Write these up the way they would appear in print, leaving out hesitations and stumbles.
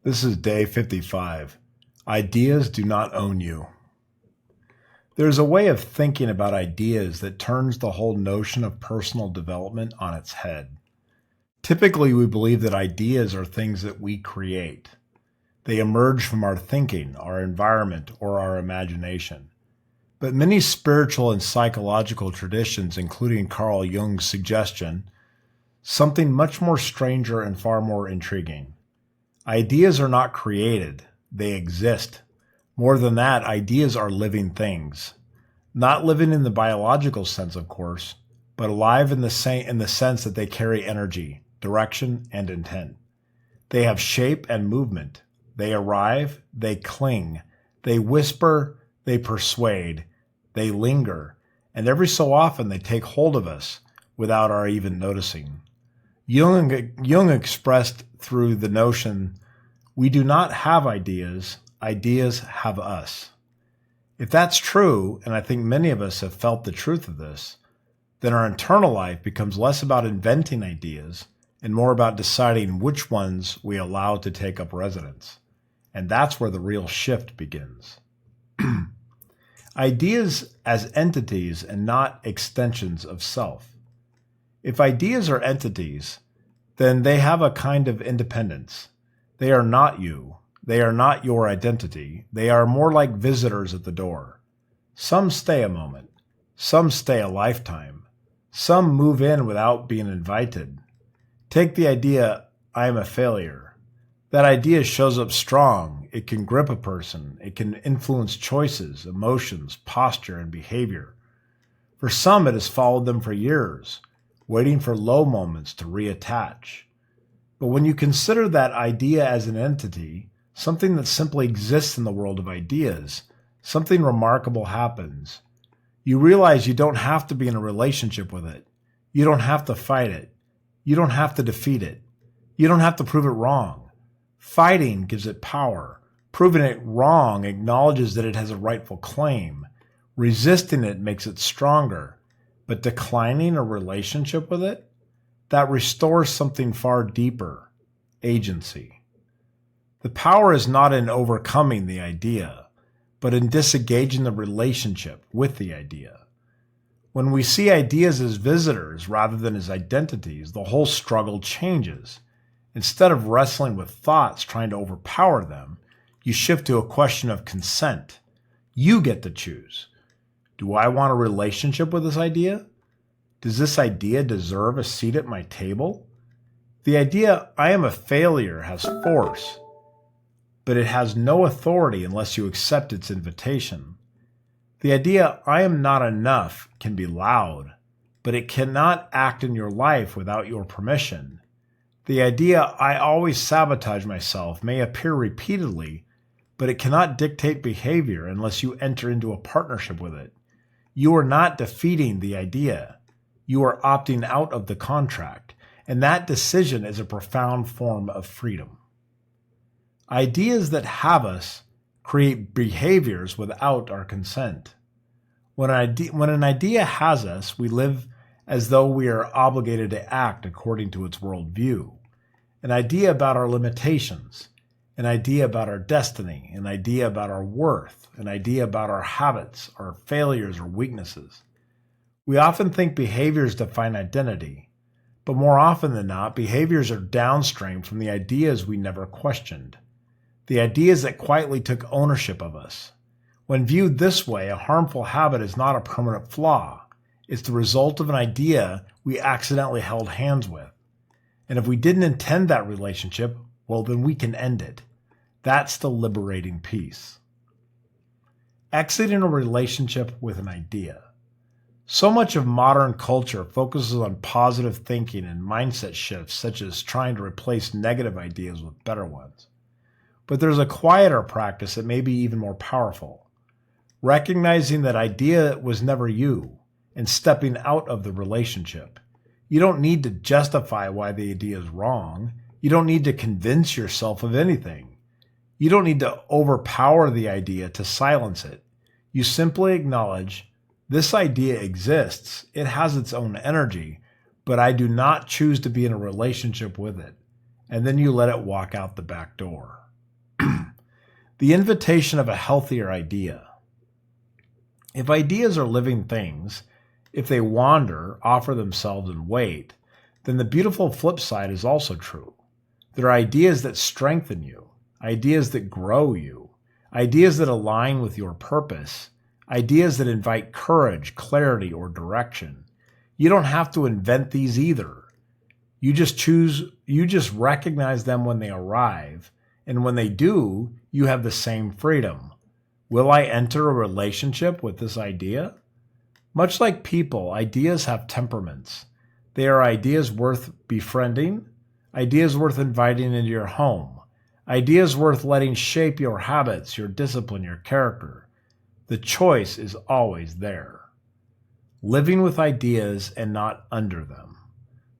This is day 55. Ideas do not own you. There's a way of thinking about ideas that turns the whole notion of personal development on its head. Typically, we believe that ideas are things that we create. They emerge from our thinking, our environment, or our imagination. But many spiritual and psychological traditions, including Carl Jung's suggestion, something much more stranger and far more intriguing. Ideas are not created, they exist. More than that, ideas are living things. Not living in the biological sense, of course, but alive in the sense that they carry energy, direction, and intent. They have shape and movement. They arrive, they cling, they whisper, they persuade, they linger, and every so often they take hold of us without our even noticing. Jung expressed through the notion, we do not have ideas, ideas have us. If that's true, and I think many of us have felt the truth of this, then our internal life becomes less about inventing ideas and more about deciding which ones we allow to take up residence. And that's where the real shift begins. Ideas as entities and not extensions of self. If ideas are entities, then they have a kind of independence. They are not you. They are not your identity. They are more like visitors at the door. Some stay a moment. Some stay a lifetime. Some move in without being invited. Take the idea, I am a failure. That idea shows up strong. It can grip a person. It can influence choices, emotions, posture, and behavior. For some, it has followed them for years, waiting for low moments to reattach. But when you consider that idea as an entity, something that simply exists in the world of ideas, something remarkable happens. You realize you don't have to be in a relationship with it. You don't have to fight it. You don't have to defeat it. You don't have to prove it wrong. Fighting gives it power. Proving it wrong acknowledges that it has a rightful claim. Resisting it makes it stronger. But declining a relationship with it, that restores something far deeper, agency. The power is not in overcoming the idea, but in disengaging the relationship with the idea. When we see ideas as visitors rather than as identities, the whole struggle changes. Instead of wrestling with thoughts trying to overpower them, you shift to a question of consent. You get to choose. Do I want a relationship with this idea? Does this idea deserve a seat at my table? The idea, I am a failure, has force, but it has no authority unless you accept its invitation. The idea, I am not enough, can be loud, but it cannot act in your life without your permission. The idea, I always sabotage myself, may appear repeatedly, but it cannot dictate behavior unless you enter into a partnership with it. You are not defeating the idea. You are opting out of the contract, and that decision is a profound form of freedom. Ideas that have us create behaviors without our consent. When an idea has us, we live as though we are obligated to act according to its worldview. An idea about our limitations, an idea about our destiny, an idea about our worth, an idea about our habits, our failures or weaknesses. We often think behaviors define identity, but more often than not, behaviors are downstream from the ideas we never questioned, the ideas that quietly took ownership of us. When viewed this way, a harmful habit is not a permanent flaw. It's the result of an idea we accidentally held hands with. And if we didn't intend that relationship, well, then we can end it. That's the liberating piece. Exiting a relationship with an idea. So much of modern culture focuses on positive thinking and mindset shifts, such as trying to replace negative ideas with better ones. But there's a quieter practice that may be even more powerful. Recognizing that idea was never you and stepping out of the relationship. You don't need to justify why the idea is wrong. You don't need to convince yourself of anything. You don't need to overpower the idea to silence it. You simply acknowledge, this idea exists, it has its own energy, but I do not choose to be in a relationship with it. And then you let it walk out the back door. The invitation of a healthier idea. If ideas are living things, if they wander, offer themselves, and wait, then the beautiful flip side is also true. They're ideas that strengthen you, ideas that grow you, ideas that align with your purpose, ideas that invite courage, clarity, or direction. You don't have to invent these either. You just recognize them when they arrive, and when they do, you have the same freedom. Will I enter a relationship with this idea? Much like people, ideas have temperaments. They are ideas worth befriending, ideas worth inviting into your home, ideas worth letting shape your habits, your discipline, your character. The choice is always there. Living with ideas and not under them.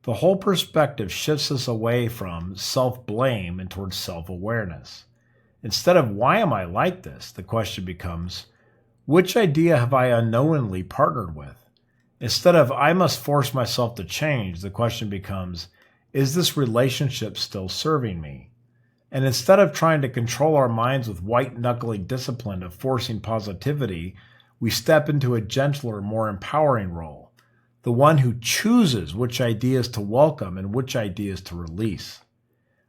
The whole perspective shifts us away from self-blame and towards self-awareness. Instead of why am I like this, the question becomes, which idea have I unknowingly partnered with? Instead of I must force myself to change, the question becomes, is this relationship still serving me? And instead of trying to control our minds with white-knuckling discipline of forcing positivity, we step into a gentler, more empowering role, the one who chooses which ideas to welcome and which ideas to release.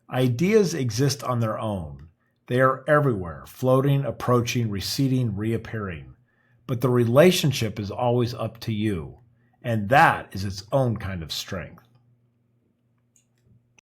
Ideas exist on their own. They are everywhere, floating, approaching, receding, reappearing. But the relationship is always up to you, and that is its own kind of strength.